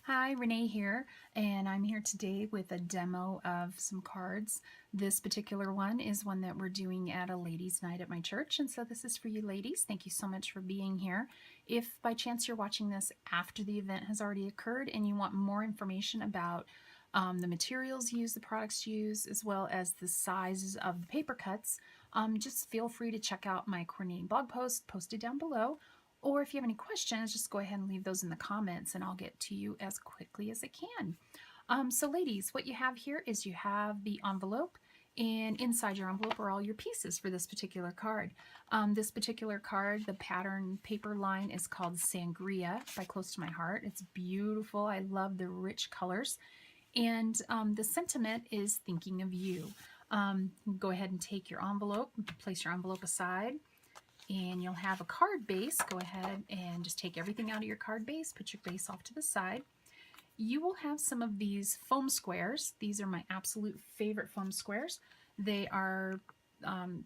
Hi, Renee here, and I'm here today with a demo of some cards. This particular one is one that we're doing at a ladies' night at my church, and so this is for you ladies. Thank you so much for being here. If by chance you're watching this after the event has already occurred and you want more information about the materials used, the products used, as well as the sizes of the paper cuts, just feel free to check out my coordinating blog post posted down below. Or if you have any questions, just go ahead and leave those in the comments and I'll get to you as quickly as I can. So ladies, what you have here is you have the envelope, and inside your envelope are all your pieces for this particular card. This particular card, the pattern paper line is called Sangria by Close to My Heart. It's beautiful. I love the rich colors. And the sentiment is thinking of you. Go ahead and take your envelope, place your envelope aside, and you'll have a card base. Go ahead and just take everything out of your card base, put your base off to the side. You will have some of these foam squares. These are my absolute favorite foam squares. They are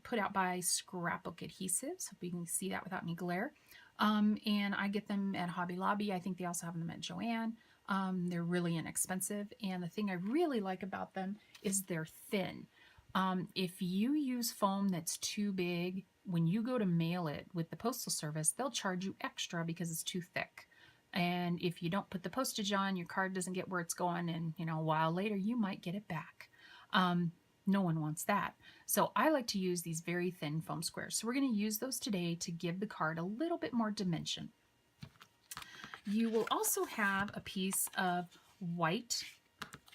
put out by Scrapbook Adhesives. Hope you can see that without any glare. And I get them at Hobby Lobby. I think they also have them at Joann. They're really inexpensive, and the thing I really like about them is they're thin. If you use foam that's too big, when you go to mail it with the Postal Service, they'll charge you extra because it's too thick. And if you don't put the postage on, your card doesn't get where it's going, and a while later you might get it back. No one wants that. So I like to use these very thin foam squares. So we're going to use those today to give the card a little bit more dimension. You will also have a piece of white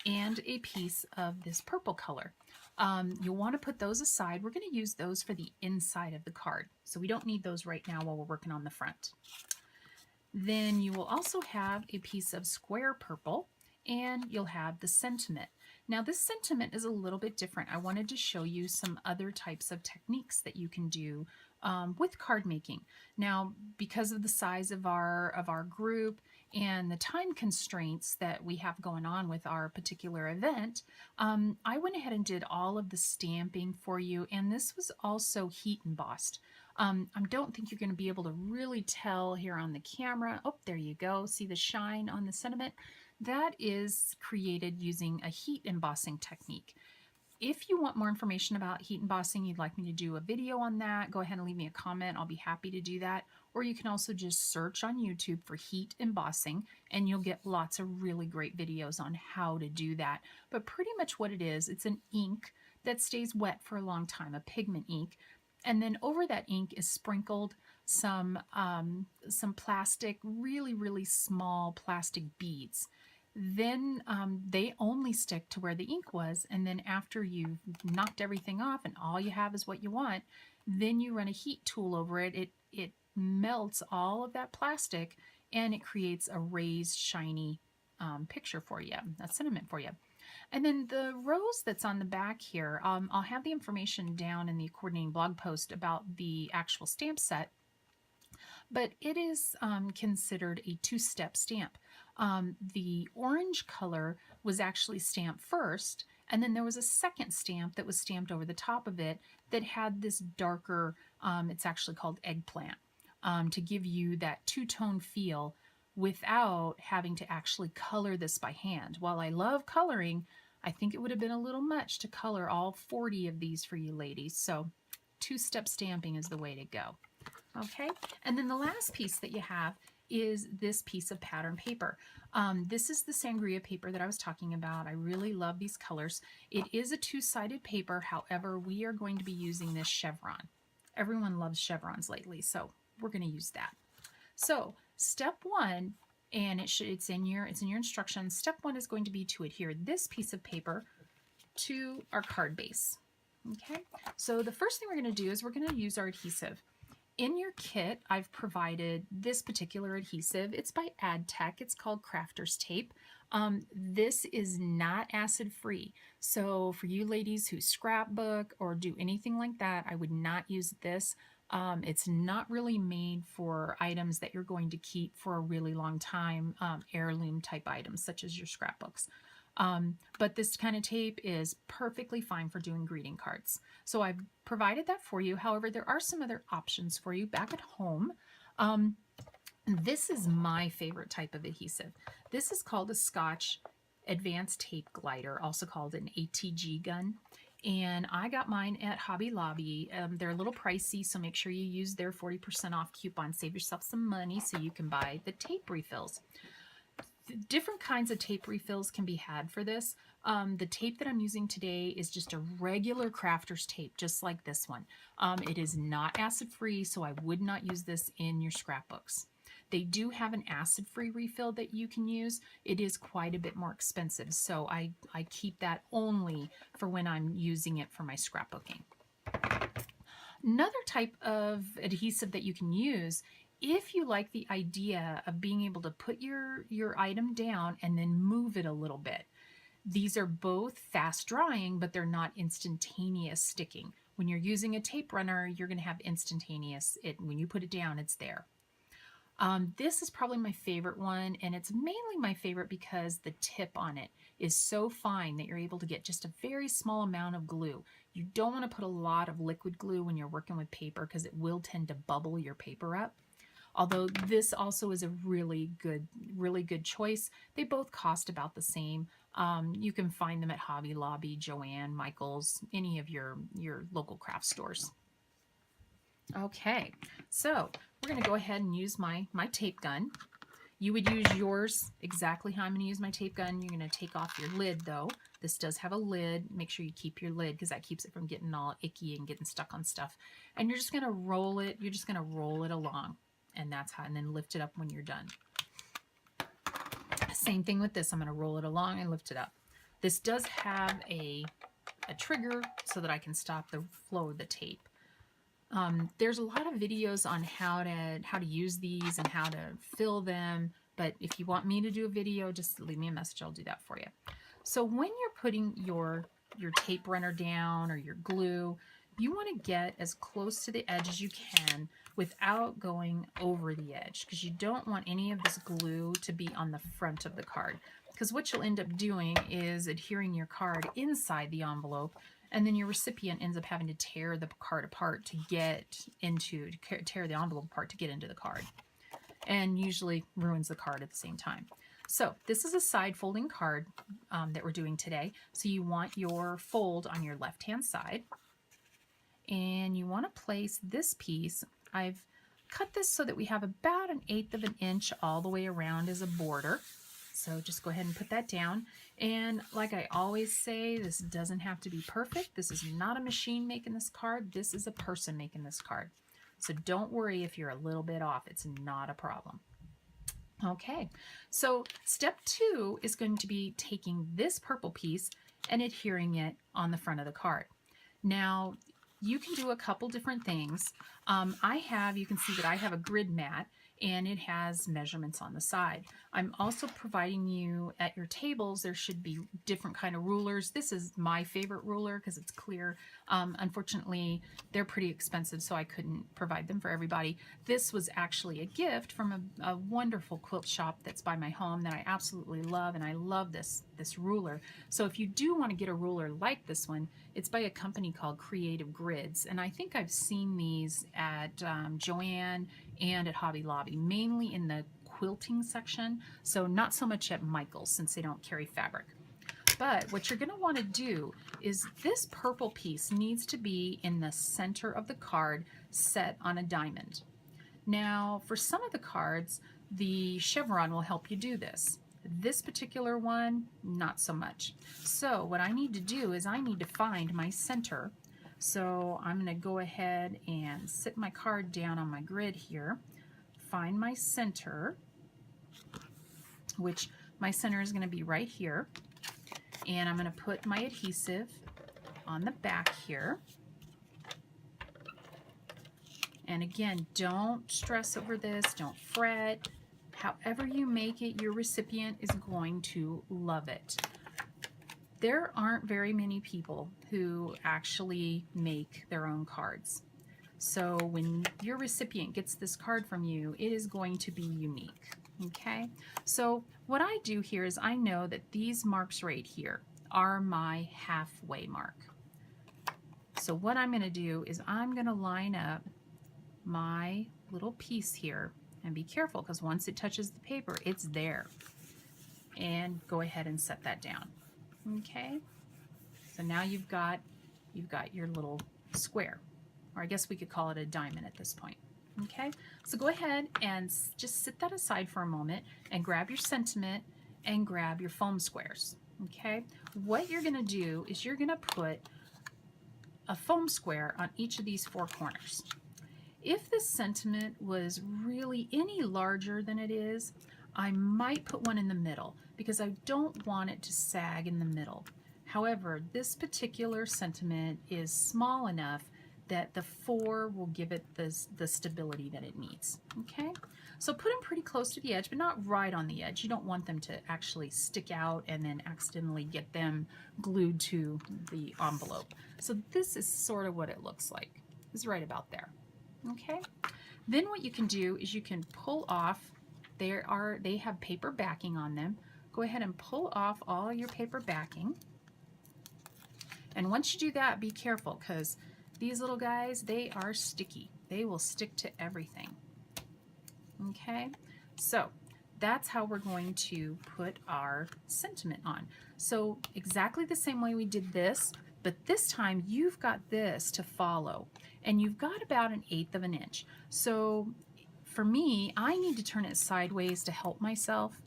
and a piece of this purple color. You'll want to put those aside. We're going to use those for the inside of the card. So we don't need those right now while we're working on the front. Then you will also have a piece of square purple, and you'll have the sentiment. Now this sentiment is a little bit different. I wanted to show you some other types of techniques that you can do with card making. Now, because of the size of our group and the time constraints that we have going on with our particular event, I went ahead and did all of the stamping for you, and this was also heat embossed. I don't think you're going to be able to really tell here on the camera. Oh, there you go. See the shine on the sentiment? That is created using a heat embossing technique. If you want more information about heat embossing, you'd like me to do a video on that, go ahead and leave me a comment. I'll be happy to do that. Or you can also just search on YouTube for heat embossing, and you'll get lots of really great videos on how to do that. But pretty much what it is, it's an ink that stays wet for a long time, a pigment ink. And then over that ink is sprinkled some plastic, really small plastic beads. Then they only stick to where the ink was, and then after you've knocked everything off and all you have is what you want, then you run a heat tool over it. It melts all of that plastic, and it creates a raised, shiny picture for you, a sentiment for you. And then the rose that's on the back here, I'll have the information down in the coordinating blog post about the actual stamp set, but it is considered a two-step stamp. The orange color was actually stamped first, and then there was a second stamp that was stamped over the top of it that had this darker, it's actually called eggplant, to give you that two-tone feel without having to actually color this by hand. While I love coloring, I think it would have been a little much to color all 40 of these for you ladies. So two-step stamping is the way to go. Okay, and then the last piece that you have is this piece of pattern paper. This is the Sangria paper that I was talking about. I really love these colors. It is a two-sided paper. However, we are going to be using this chevron. Everyone loves chevrons lately, so we're going to use that. So step one, and it's in your instructions. Step one is going to be to adhere this piece of paper to our card base. Okay, so the first thing we're going to do is we're going to use our adhesive. In your kit, I've provided this particular adhesive. It's by AdTech. It's called Crafter's Tape. This is not acid-free. So for you ladies who scrapbook or do anything like that, I would not use this. It's not really made for items that you're going to keep for a really long time, heirloom type items such as your scrapbooks. But this kind of tape is perfectly fine for doing greeting cards. So I've provided that for you. However, there are some other options for you back at home. This is my favorite type of adhesive. This is called a Scotch Advanced Tape Glider, also called an ATG gun. And I got mine at Hobby Lobby. They're a little pricey, so make sure you use their 40% off coupon. Save yourself some money so you can buy the tape refills. Different kinds of tape refills can be had for this. The tape that I'm using today is just a regular crafter's tape, just like this one. It is not acid-free, so I would not use this in your scrapbooks. They do have an acid-free refill that you can use. It is quite a bit more expensive, so I keep that only for when I'm using it for my scrapbooking. Another type of adhesive that you can use if you like the idea of being able to put your item down and then move it a little bit. These are both fast drying, but they're not instantaneous sticking. When you're using a tape runner, you're going to have instantaneous. When you put it down, it's there. This is probably my favorite one, and it's mainly my favorite because the tip on it is so fine that you're able to get just a very small amount of glue. You don't want to put a lot of liquid glue when you're working with paper because it will tend to bubble your paper up. Although this also is a really good choice. They both cost about the same. You can find them at Hobby Lobby, Joann, Michaels, any of your local craft stores. Okay, so we're going to go ahead and use my tape gun. You would use yours exactly how I'm going to use my tape gun. You're going to take off your lid though. This does have a lid. Make sure you keep your lid because that keeps it from getting all icky and getting stuck on stuff. And you're just going to roll it. You're just going to roll it along. And that's how, and then lift it up when you're done. Same thing with this. I'm going to roll it along and lift it up. This does have a trigger so that I can stop the flow of the tape. There's a lot of videos on how to use these and how to fill them, but if you want me to do a video, just leave me a message. I'll do that for you. So when you're putting your tape runner down or your glue, you want to get as close to the edge as you can without going over the edge, because you don't want any of this glue to be on the front of the card, because what you'll end up doing is adhering your card inside the envelope, and then your recipient ends up having to tear the card apart to tear the envelope apart to get into the card, and usually ruins the card at the same time. So this is a side folding card that we're doing today. So you want your fold on your left-hand side, and you want to place this piece. I've cut this so that we have about 1/8 of an inch all the way around as a border. So just go ahead and put that down. And like I always say, this doesn't have to be perfect. This is not a machine making this card. This is a person making this card. So don't worry if you're a little bit off. It's not a problem. Okay, so step 2 is going to be taking this purple piece and adhering it on the front of the card. Now, you can do a couple different things. You can see that I have a grid mat, and it has measurements on the side. I'm also providing you at your tables, there should be different kind of rulers. This is my favorite ruler because it's clear. Unfortunately, they're pretty expensive, so I couldn't provide them for everybody. This was actually a gift from a wonderful quilt shop that's by my home that I absolutely love, and I love this ruler. So if you do want to get a ruler like this one, it's by a company called Creative Grids, and I think I've seen these at Joann and at Hobby Lobby, mainly in the quilting section, so not so much at Michael's since they don't carry fabric. But what you're going to want to do is this purple piece needs to be in the center of the card, set on a diamond. Now, for some of the cards, the chevron will help you do this. This particular one, not so much. So what I need to do is I need to find my center. So I'm going to go ahead and sit my card down on my grid here, find my center, which my center is going to be right here. And I'm going to put my adhesive on the back here. And again, don't stress over this, don't fret. However you make it, your recipient is going to love it. There aren't very many people who actually make their own cards. So when your recipient gets this card from you, it is going to be unique. Okay, so what I do here is I know that these marks right here are my halfway mark. So what I'm going to do is I'm going to line up my little piece here And be careful, because once it touches the paper, it's there. And go ahead and set that down. Okay, so now you've got your little square, or I guess we could call it a diamond at this point. Okay, so go ahead and just sit that aside for a moment and grab your sentiment and grab your foam squares. Okay, what you're going to do is you're going to put a foam square on each of these four corners. If the sentiment was really any larger than it is, I might put one in the middle because I don't want it to sag in the middle. However, this particular sentiment is small enough that the 4 will give it the stability that it needs. Okay, so put them pretty close to the edge, but not right on the edge. You don't want them to actually stick out and then accidentally get them glued to the envelope. So this is sort of what it looks like. It's right about there. Okay, then what you can do is you can pull off, they have paper backing on them. Go ahead and pull off all your paper backing. And once you do that, be careful, because these little guys, they are sticky. They will stick to everything. Okay, so that's how we're going to put our sentiment on. So exactly the same way we did this, but this time you've got this to follow, and you've got about 1/8 of an inch. So for me, I need to turn it sideways to help myself.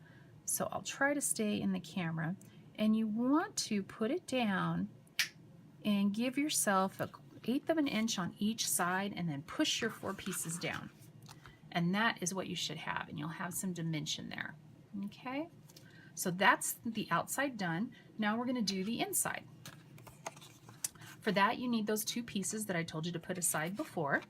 So I'll try to stay in the camera, and you want to put it down and give yourself 1/8 of an inch on each side, and then push your 4 pieces down. And that is what you should have, and you'll have some dimension there. Okay, so that's the outside done. Now we're going to do the inside. For that, you need those 2 pieces that I told you to put aside before.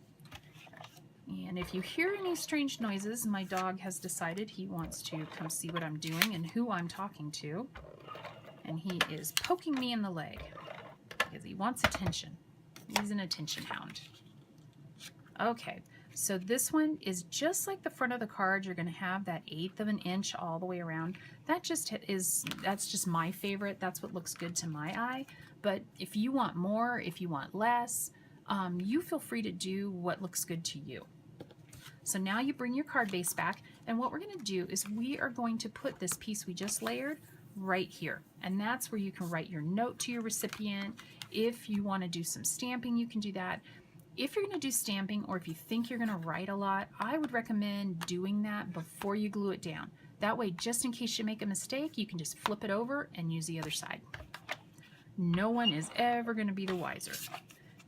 And if you hear any strange noises, my dog has decided he wants to come see what I'm doing and who I'm talking to. And he is poking me in the leg because he wants attention. He's an attention hound. Okay, so this one is just like the front of the card. You're going to have that 1/8 of an inch all the way around. That's just my favorite. That's what looks good to my eye. But if you want more, if you want less, you feel free to do what looks good to you. So now you bring your card base back, and what we're going to do is we are going to put this piece we just layered right here, and that's where you can write your note to your recipient. If you want to do some stamping, you can do that. If you're going to do stamping, or if you think you're going to write a lot, I would recommend doing that before you glue it down. That way, just in case you make a mistake, you can just flip it over and use the other side. No one is ever going to be the wiser.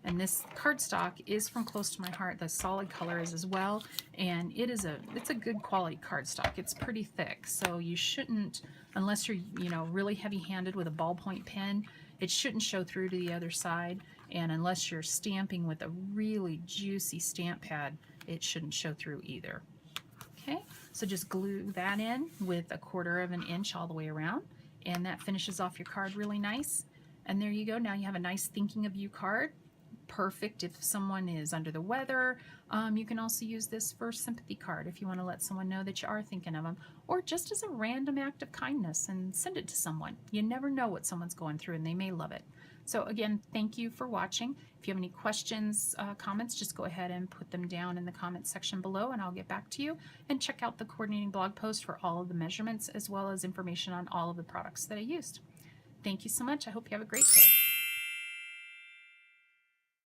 And this cardstock is from close to my heart. The solid color is as well, and it's a good quality cardstock. It's pretty thick, so you shouldn't, unless you're really heavy-handed with a ballpoint pen, it shouldn't show through to the other side. And unless you're stamping with a really juicy stamp pad, it shouldn't show through either. Okay, so just glue that in with 1/4 of an inch all the way around, and that finishes off your card really nice. And there you go. Now you have a nice thinking of you card. Perfect if someone is under the weather. You can also use this for sympathy card if you want to let someone know that you are thinking of them, or just as a random act of kindness and send it to someone. You never know what someone's going through, and they may love it. So again, thank you for watching. If you have any questions, comments, just go ahead and put them down in the comment section below, and I'll get back to you. And check out the coordinating blog post for all of the measurements, as well as information on all of the products that I used. Thank you so much. I hope you have a great day.